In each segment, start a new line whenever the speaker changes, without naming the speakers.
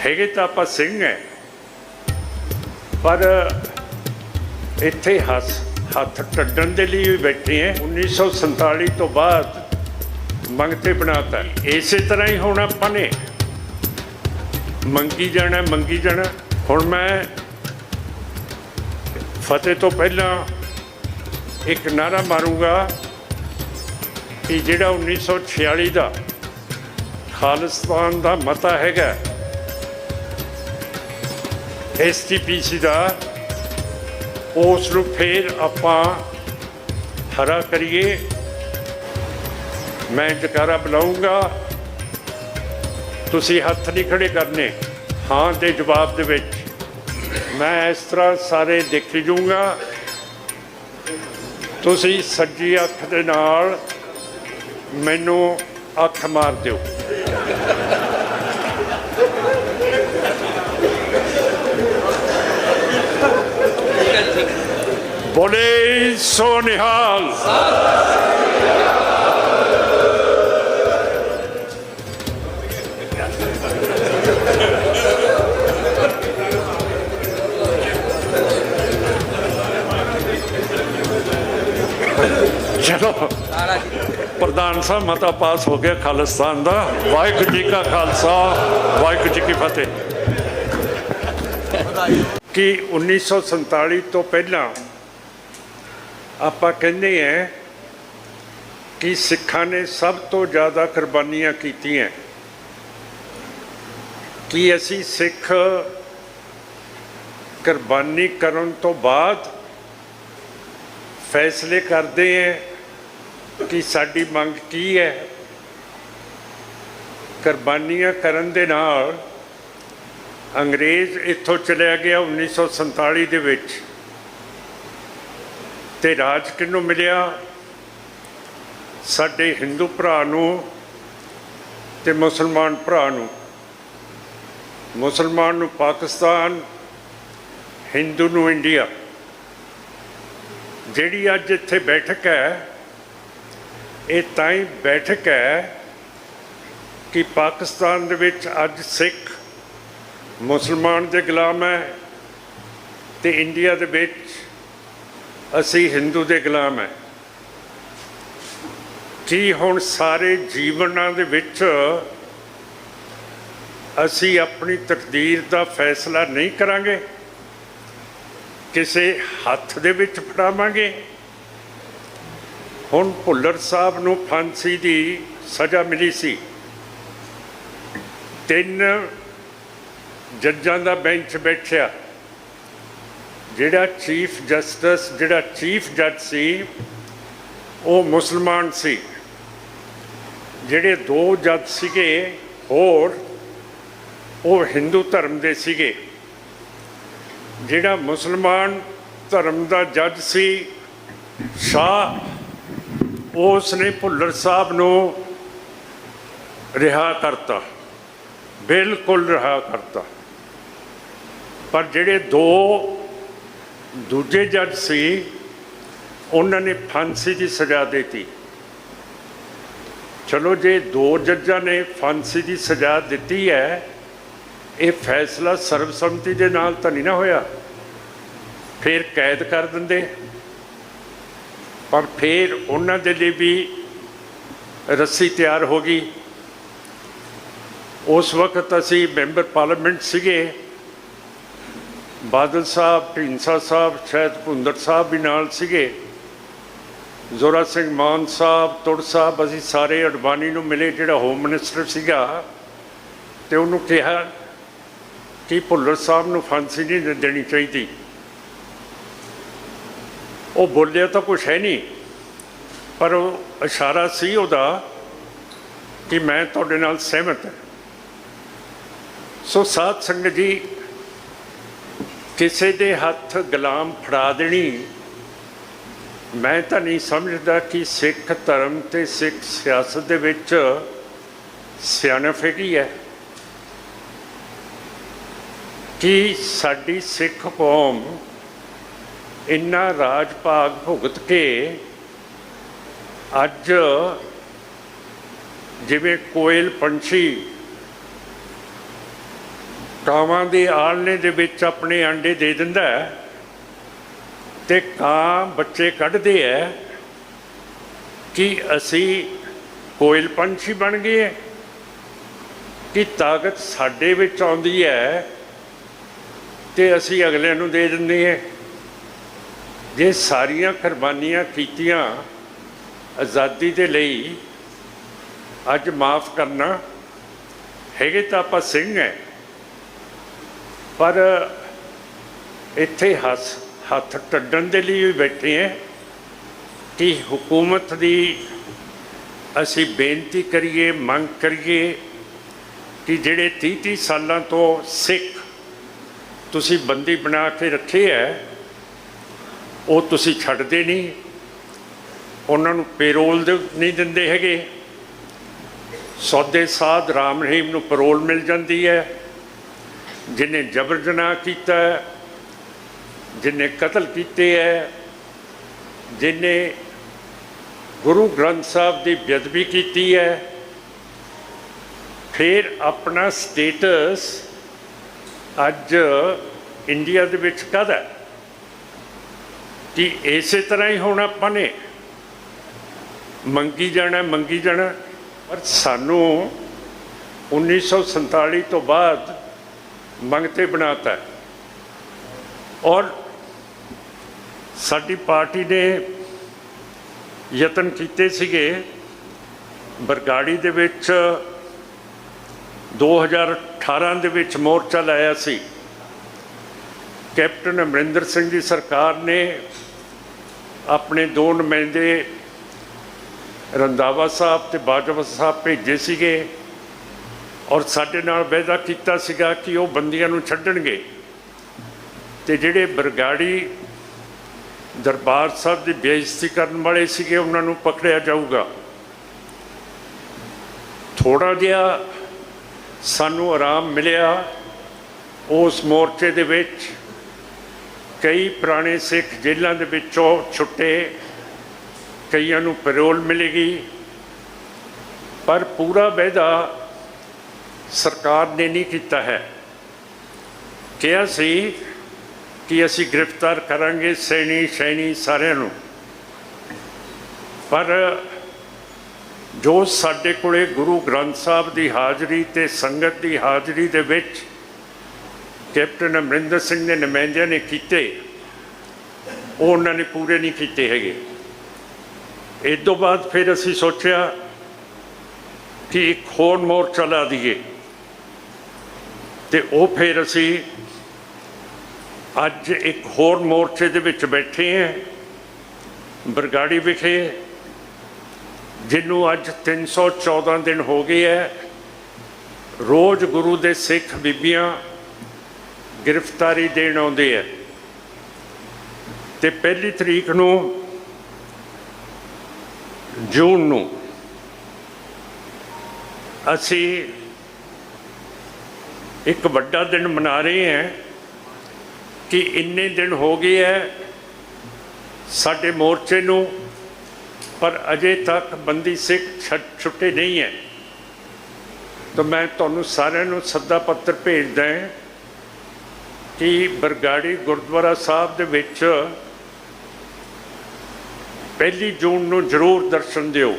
ਹੈਗੇ ਤਾਂ ਆਪਾਂ ਸਿੰਘ ਹੈ, ਪਰ ਇੱਥੇ ਹੱਥ ਟੱਡਣ ਦੇ ਲਈ ਬੈਠੇ ਹੈ। 1947 ਤੋਂ ਬਾਅਦ ਮੰਗਤੇ ਬਣਾਤਾ। ਇਸੇ ਤਰ੍ਹਾਂ ਹੀ ਹੁਣ ਆਪਾਂ ਨੇ ਮੰਗੀ ਜਾਣਾ। ਹੁਣ ਮੈਂ ਫਤਿਹ ਤੋਂ ਪਹਿਲਾਂ ਇੱਕ ਨਾਅਰਾ ਮਾਰੂੰਗਾ ਕਿ ਜਿਹੜਾ 1946 ਦਾ ਖਾਲਿਸਤਾਨ ਦਾ ਮਤਾ ਹੈਗਾ STPC ਦਾ, ਉਸ ਨੂੰ ਫਿਰ ਆਪਾਂ ਹਰਾ ਕਰੀਏ। ਮੈਂ ਜਕਾਰਾ ਬੁਲਾਊਂਗਾ, ਤੁਸੀਂ ਹੱਥ ਨਹੀਂ ਖੜੇ ਕਰਨੇ ਹਾਂ ਦੇ ਜਵਾਬ ਦੇ ਵਿੱਚ। ਮੈਂ ਇਸ ਤਰ੍ਹਾਂ ਸਾਰੇ ਦੇਖੀ ਜਾਊਂਗਾ, ਤੁਸੀਂ ਸੱਜੀ ਅੱਖ ਦੇ ਨਾਲ ਮੈਨੂੰ ਅੱਖ ਮਾਰ ਦਿਓ। ਬੋਲੇ ਸੋ ਨਿਹਾਲ। चलो प्रधान साहब मता पास हो गया खालिस्तान का। वाहिगुरू जी का खालसा, वाहिगुरू जी की फतेह। कि 1947 तो पहला ਆਪਾਂ ਕਹਿੰਦੇ हैं कि सिखा ने सब तो ज़्यादा कुर्बानियां कीतियां। कि असी सिख कुर्बानी करन तो बाद फैसले करते हैं कि साडी मंग की है। कुर्बानियां करन दे नाल अंग्रेज़ इत्थों चलिया गया 1947 दे विच, ते राज किनू मिलिया? साडे हिंदू भरा नूं ते मुसलमान भरा नूं। मुसलमान नूं पाकिस्तान, हिंदू नूं इंडिया। जिहड़ी अज इत्थे बैठक है, ये तां ही बैठक है कि पाकिस्तान दे विच अज सिख मुसलमान दे गुलाम है, ते इंडिया दे विच असी हिंदू दे गुलाम है। कि हुण सारे जीवनां दे विच असी अपनी तकदीर दा फैसला नहीं करांगे, किसे हत्थ दे विच फड़ावांगे? हुण भुल्लर साहब नूं फांसी दी सज़ा मिली सी। 3 जजां दा बेंच बैठिया। जिहड़ा चीफ जस्टिस, जिहड़ा चीफ जज सी, वो मुसलमान सी। जिहड़े 2 जज सीगे होर, वो हिंदू धर्म दे सीगे। जिहड़ा मुसलमान धर्म दा जज सी शाह, उसने भुल्लर साहब नूं रिहा करता, बिल्कुल रिहा करता। पर जिहड़े 2 दूजे जज सी, उन्होंने फांसी की सज़ा देती। चलो जे 2 जजां ने फांसी की सज़ा दी है, ये फैसला सर्वसम्मति के नाल तो नहीं ना होया, फिर कैद कर देंदे। पर फिर उन्हां दे लई भी रस्सी तैयार हो गई। उस वक्त असी मैंबर पार्लीमेंट सीगे, बादल साहब, ढींसा साहब, शायद भुंदड़ साहब भी नाल सीगे, जोरा सिंह मान साहब, तुड़ साहब, असी सारे अडवाणी नूं मिले, जिहड़ा होम मिनिस्टर सीगा, ते उन्होंने कहा कि भुल्लर साहब नूं फांसी नहीं देनी चाहिए। वो बोलिया तो कुछ है नहीं, पर वो इशारा सी उहदा कि मैं तुहाडे नाल सहमत है। सो साध संगत जी, किसी दे हत्थ गुलाम फड़ा देनी, मैं तो नहीं समझदा कि सिख धर्म ते सिख सियासत दे विच सियाणप हैगी है। कि साडी सिख कौम इन्ना राज भाग भुगत के अज जिवें कोयल पंछी ਕਾਵਾਂ ਦੇ ਆਲਣੇ ਦੇ ਵਿੱਚ ਆਪਣੇ ਆਂਡੇ ਦੇ ਦਿੰਦਾ ਹੈ ਤੇ ਕਾਂ ਬੱਚੇ ਕੱਢਦੇ ਹੈ ਕਿ ਅਸੀਂ ਕੋਇਲ ਪੰਛੀ ਬਣ ਗਏ ਹੈ ਕਿ ਤਾਕਤ ਸਾਡੇ ਵਿੱਚ ਆਉਂਦੀ ਹੈ ਤੇ ਅਸੀਂ ਅਗਲਿਆਂ ਨੂੰ ਦੇ ਦਿੰਦੇ ਹਾਂ। ਜੇ ਸਾਰੀਆਂ ਕੁਰਬਾਨੀਆਂ ਕੀਤੀਆਂ ਆਜ਼ਾਦੀ ਦੇ ਲਈ ਅੱਜ ਮਾਫ ਕਰਨਾ ਹੈਗੇ ਤਾਂ ਆਪਾਂ ਸਿੰਘ ਹੈ, ਪਰ ਇੱਥੇ ਹੱਥ ਟੱਡਣ ਦੇ ਲਈ ਵੀ ਬੈਠੇ ਹੈ ਕਿ ਹੁਕੂਮਤ ਦੀ ਅਸੀਂ ਬੇਨਤੀ ਕਰੀਏ, ਮੰਗ ਕਰੀਏ ਕਿ ਜਿਹੜੇ 30 ਸਾਲਾਂ ਤੋਂ ਸਿੱਖ ਤੁਸੀਂ ਬੰਦੀ ਬਣਾ ਕੇ ਰੱਖੇ ਹੈ ਉਹ ਤੁਸੀਂ ਛੱਡਦੇ ਨਹੀਂ, ਉਹਨਾਂ ਨੂੰ ਪੈਰੋਲ ਨਹੀਂ ਦਿੰਦੇ ਹੈਗੇ। ਸੌਦੇ ਸਾਧ ਰਾਮ ਰਹੀਮ ਨੂੰ ਪੈਰੋਲ ਮਿਲ ਜਾਂਦੀ ਹੈ, ਜਿਹਨੇ ਜਬਰ ਜਨਾਹ ਕੀਤਾ ਹੈ, ਜਿਹਨੇ ਕਤਲ ਕੀਤੇ ਹੈ, ਜਿਹਨੇ ਗੁਰੂ ਗ੍ਰੰਥ ਸਾਹਿਬ ਦੀ ਬੇਅਦਬੀ ਕੀਤੀ ਹੈ, ਫਿਰ ਆਪਣਾ ਸਟੇਟਸ ਅੱਜ ਇੰਡੀਆ ਦੇ ਵਿੱਚ ਕਾਹਦਾ ਹੈ ਕਿ ਇਸੇ ਤਰ੍ਹਾਂ ਹੀ ਹੁਣ ਆਪਾਂ ਨੇ ਮੰਗੀ ਜਾਣਾ। ਪਰ ਸਾਨੂੰ 1947 ਤੋਂ ਬਾਅਦ ਮੰਗਤੇ ਬਣਾਤਾ ਔਰ ਸਾਡੀ ਪਾਰਟੀ ਨੇ ਯਤਨ ਕੀਤੇ ਸੀਗੇ ਬਰਗਾੜੀ ਦੇ ਵਿੱਚ 2018 ਦੇ ਵਿੱਚ ਮੋਰਚਾ ਲਾਇਆ ਸੀ। ਕੈਪਟਨ ਅਮਰਿੰਦਰ ਸਿੰਘ ਦੀ ਸਰਕਾਰ ਨੇ ਆਪਣੇ 2 ਨੁਮਾਇੰਦੇ ਰੰਧਾਵਾ ਸਾਹਿਬ ਤੇ ਬਾਜਵਾ ਸਾਹਿਬ ਭੇਜੇ ਸੀਗੇ ਔਰ ਸਾਡੇ ਨਾਲ ਵਾਅਦਾ ਕੀਤਾ ਸੀਗਾ ਕਿ ਉਹ ਬੰਦੀਆਂ ਨੂੰ ਛੱਡਣਗੇ ਤੇ ਜਿਹੜੇ ਬਰਗਾੜੀ ਦਰਬਾਰ ਸਾਹਿਬ ਦੀ ਬੇਇੱਜ਼ਤੀ ਕਰਨ ਵਾਲੇ ਸੀਗੇ ਉਹਨਾਂ ਨੂੰ ਪਕੜਿਆ ਜਾਊਗਾ। ਥੋੜ੍ਹਾ ਜਿਹਾ ਸਾਨੂੰ ਆਰਾਮ ਮਿਲਿਆ ਉਸ ਮੋਰਚੇ ਦੇ ਵਿੱਚ। ਕਈ ਪੁਰਾਣੇ ਸਿੱਖ ਜੇਲ੍ਹਾਂ ਦੇ ਵਿੱਚੋਂ ਛੁੱਟੇ, ਕਈਆਂ ਨੂੰ ਪੈਰੋਲ ਮਿਲੇਗੀ, ਪਰ ਪੂਰਾ ਵਾਅਦਾ ਸਰਕਾਰ ਨੇ ਨਹੀਂ ਕੀਤਾ ਹੈ। ਕਿਹਾ ਸੀ ਕਿ ਅਸੀਂ ਗ੍ਰਿਫਤਾਰ ਕਰਾਂਗੇ ਸੈਣੀ ਸਾਰਿਆਂ ਨੂੰ, ਪਰ ਜੋ ਸਾਡੇ ਕੋਲੇ ਗੁਰੂ ਗ੍ਰੰਥ ਸਾਹਿਬ ਦੀ ਹਾਜ਼ਰੀ ਤੇ ਸੰਗਤ ਦੀ ਹਾਜ਼ਰੀ ਦੇ ਵਿੱਚ ਕੈਪਟਨ ਅਮਰਿੰਦਰ ਸਿੰਘ ਦੇ ਨੁਮਾਇੰਦਿਆਂ ਨੇ ਕੀਤੇ ਉਹ ਉਹਨਾਂ ਨੇ ਪੂਰੇ ਨਹੀਂ ਕੀਤੇ ਹੈਗੇ। ਇਸ ਤੋਂ ਬਾਅਦ ਫਿਰ ਅਸੀਂ ਸੋਚਿਆ ਕਿ ਇੱਕ ਹੋਰ ਮੋਰਚਾ ਲਾ ਦਈਏ ਤੇ ਉਹ ਫਿਰ ਅਸੀਂ ਅੱਜ ਇੱਕ ਹੋਰ ਮੋਰਚੇ ਦੇ ਵਿੱਚ ਬੈਠੇ ਹਾਂ ਬਰਗਾੜੀ ਵਿਖੇ, ਜਿਹਨੂੰ ਅੱਜ 314 ਦਿਨ ਹੋ ਗਏ ਹੈ। ਰੋਜ਼ ਗੁਰੂ ਦੇ ਸਿੱਖ ਬੀਬੀਆਂ ਗ੍ਰਿਫਤਾਰੀ ਦੇਣ ਆਉਂਦੇ ਹੈ ਤੇ 1 ਤਰੀਕ ਨੂੰ ਜੂਨ ਨੂੰ ਅਸੀਂ ਇੱਕ ਵੱਡਾ ਦਿਨ ਮਨਾ ਰਹੇ ਹਾਂ ਕਿ ਇੰਨੇ ਦਿਨ ਹੋ ਗਏ ਹੈ ਸਾਡੇ ਮੋਰਚੇ ਨੂੰ, ਪਰ ਅਜੇ ਤੱਕ ਬੰਦੀ ਸਿੱਖ ਛੁੱਟੇ ਨਹੀਂ ਹੈ। ਤਾਂ ਮੈਂ ਤੁਹਾਨੂੰ ਸਾਰਿਆਂ ਨੂੰ ਸੱਦਾ ਪੱਤਰ ਭੇਜਦਾ ਕਿ ਬਰਗਾੜੀ ਗੁਰਦੁਆਰਾ ਸਾਹਿਬ ਦੇ ਵਿੱਚ 1 ਜੂਨ ਨੂੰ ਜ਼ਰੂਰ ਦਰਸ਼ਨ ਦਿਓ,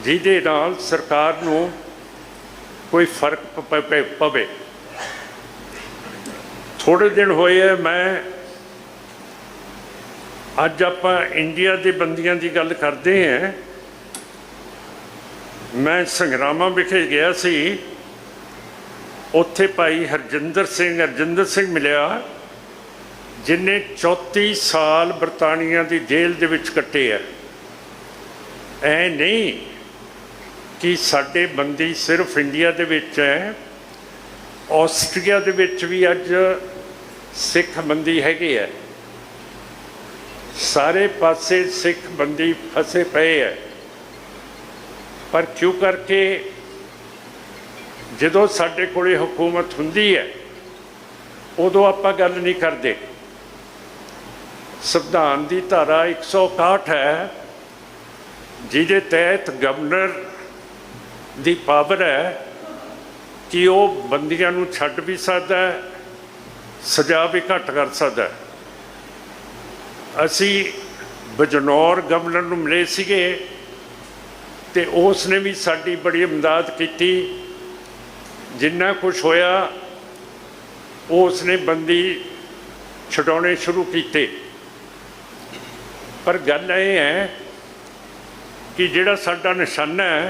ਜਿਹਦੇ ਨਾਲ ਸਰਕਾਰ ਨੂੰ ਕੋਈ ਫਰਕ ਪਵੇ। ਥੋੜ੍ਹੇ ਦਿਨ ਹੋਏ ਹੈ ਮੈਂ ਅੱਜ ਆਪਾਂ ਇੰਡੀਆ ਦੇ ਬੰਦੀਆਂ ਦੀ ਗੱਲ ਕਰਦੇ ਹਾਂ। ਮੈਂ ਸੰਗਰਾਮਾਂ ਵਿਖੇ ਗਿਆ ਸੀ, ਉੱਥੇ ਭਾਈ ਹਰਜਿੰਦਰ ਸਿੰਘ ਮਿਲਿਆ, ਜਿਹਨੇ 34 ਸਾਲ ਬਰਤਾਨੀਆ ਦੀ ਜੇਲ੍ਹ ਦੇ ਵਿੱਚ ਕੱਟੇ ਹੈ। ਐ ਨਹੀਂ ਕਿ ਸਾਡੇ ਬੰਦੀ ਸਿਰਫ ਇੰਡੀਆ ਦੇ ਵਿੱਚ ਹੈ, ਆਸਟਰੀਆ ਦੇ ਵਿੱਚ ਵੀ ਅੱਜ ਸਿੱਖ ਬੰਦੀ ਹੈਗੇ ਹੈ। ਸਾਰੇ ਪਾਸੇ ਸਿੱਖ ਬੰਦੀ ਫਸੇ ਪਏ ਹੈ, ਪਰ ਕਿਉਂ ਕਰਕੇ ਜਦੋਂ ਸਾਡੇ ਕੋਲੇ ਹਕੂਮਤ ਹੁੰਦੀ ਹੈ ਉਦੋਂ ਆਪਾਂ ਗੱਲ ਨਹੀਂ ਕਰਦੇ। ਸੰਵਿਧਾਨ ਦੀ ਧਾਰਾ 161 ਹੈ, ਜਿਹਦੇ ਤਹਿਤ ਗਵਰਨਰ ਦੀ ਪਾਵਰ ਹੈ कि वो बंदियां नूं छड्ड भी सकदा है, सजा भी घट कर सकदा है। असी बजनौर गवर्नर नूं मिले सीगे ते उसने भी साडी बड़ी इमदाद की। जिन्ना कुछ होया उसने बंदी छुड़ाने शुरू किए। पर गल ये है कि जिहड़ा साडा निशाना है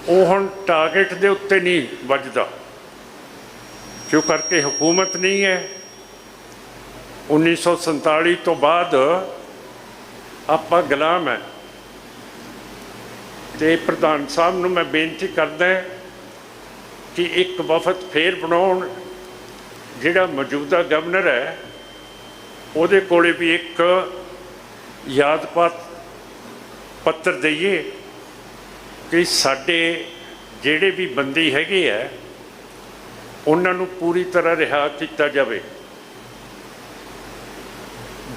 वो हुण टारगेट दे उत्ते नहीं वजदा, क्यों करके हुकूमत नहीं है। 1947 तो बाद आपां गुलाम है। तो प्रधान साहब नूं मैं बेनती करदा कि एक वफद फिर बनाउण, जिहड़ा मौजूदा गवर्नर है उहदे कोले भी एक याद पत्र दईए कि साडे जिहड़े भी बंदी हैगे है उन्हां नूं पूरी तरह रिहा किया जाए।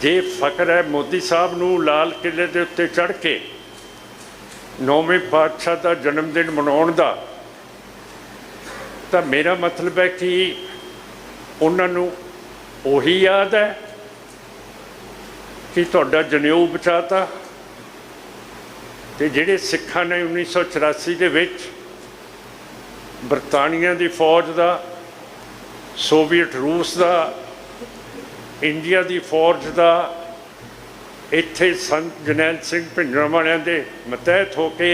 जे फकर है मोदी साहब नूं लाल किले दे उत्ते चढ़ के 9वें पातशाह का जन्मदिन मनाउण दा, तो मेरा मतलब है कि उन्होंने उही याद है कि तुहाडा जनेऊ बचाता। तो जिहड़े सिखां ने 1984 दे विच बरतानिया की फौज का, सोवियत रूस का, इंडिया की फौज का इत्थे संत जरनैल सिंह भिंडरांवालियां दे मतहत होके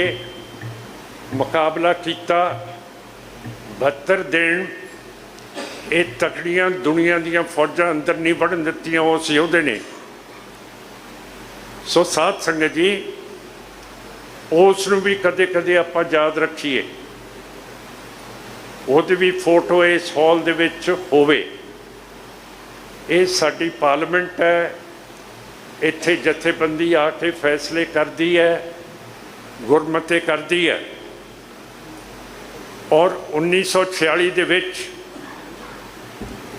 मुकाबला किया। 72 दिन ये तकड़ियां दुनिया दियां फौजां अंदर नहीं बढ़न दित्तियां उस योधे ने। सो साध संगत जी, उसनूं भी कदे कदे आपां याद रखीए, ਉਹਦੀ भी फोटो इस हॉल दे विच होवे। ये साडी पार्लियामेंट है, इत्थे जथेबंदी आके फैसले करती है, गुरमते करती है। और 1946 दे विच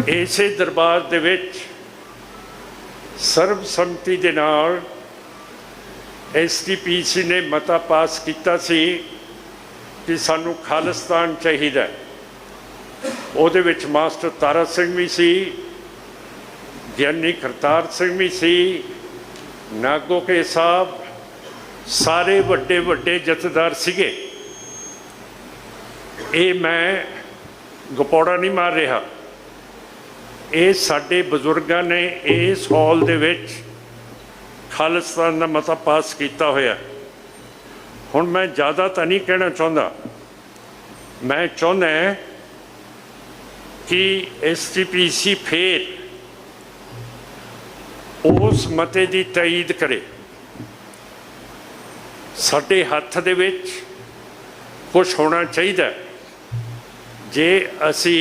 इसे दरबार दे विच सर्वसम्मति दे नाल STPC ने मता पास किया सी कि सानू खालिस्तान चाहिए। ਉਹਦੇ ਵਿੱਚ मास्टर तारा सिंह भी सी, ਗਿਆਨੀ करतार सिंह भी सी, नागो के साहब, सारे ਵੱਡੇ ਵੱਡੇ ਜਥੇਦਾਰ ਸੀਗੇ। ਇਹ मैं ਗਪੌੜਾ नहीं मार रहा, ਇਹ ਸਾਡੇ ਬਜ਼ੁਰਗਾਂ ने इस हॉल ਦੇ ਵਿੱਚ खालिस्तान ਦਾ ਮਤਾ पास ਕੀਤਾ ਹੋਇਆ। ਹੁਣ मैं ज़्यादा तो नहीं कहना चाहता, मैं चाਹੁੰਦਾ कि STPC फिर उस मते की तईद करे। साडे हत्थ दे विच कुछ होना चाहिए। जे असी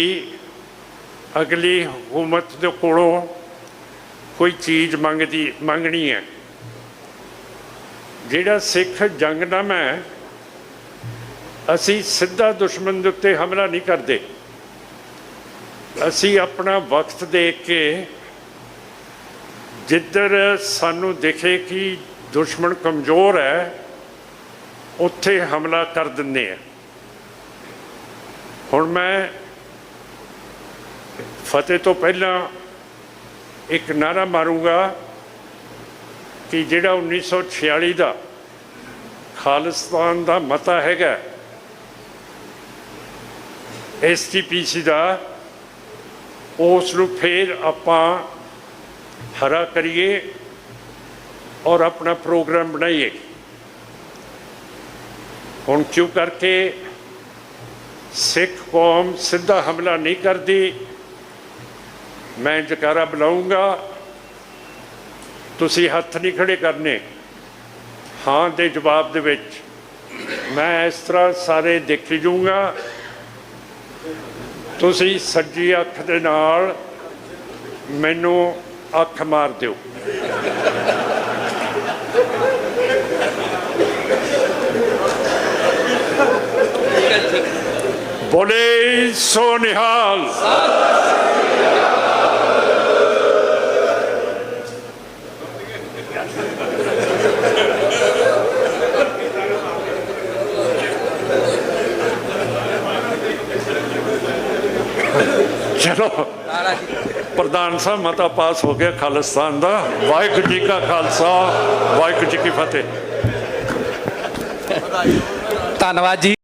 अगली हुकूमत दे कोलों कोई चीज़ मंगनी है, जिहड़ा सिख जंगनामा है, असी सीधा दुश्मन दे उत्ते हमला नहीं करते। असी अपना वक्त देख के जिधर सानू दिखे कि दुश्मन कमज़ोर है उत्थे हमला कर दिंदे हैं। हुण मैं फतेह तो पहला एक नारा मारूंगा कि जिहड़ा 1946 का खालिस्तान का मता हैगा STPC का, उसनूं फिर आपां हरा करिए और अपना प्रोग्राम बनाइए। हुण क्यों करके सिख कौम सीधा हमला नहीं करती। मैं जकारा बुलाऊँगा, तुसी हथ नहीं खड़े करने, हाँ दे जवाब दे विच। मैं इस तरह सारे देखी जाऊँगा, तुसी सज्जी अख दे नाल मैनू अख मार दिओ। बोले सो निहाल। ਚਲੋ ਪ੍ਰਧਾਨ ਸਾਹਿਬ ਮਤਾ ਪਾਸ ਹੋ ਗਿਆ ਖਾਲਿਸਤਾਨ ਦਾ। ਵਾਹਿਗੁਰੂ ਜੀ ਕਾ ਖਾਲਸਾ, ਵਾਹਿਗੁਰੂ ਜੀ ਕੀ ਫਤਿਹ।
ਧੰਨਵਾਦ ਜੀ।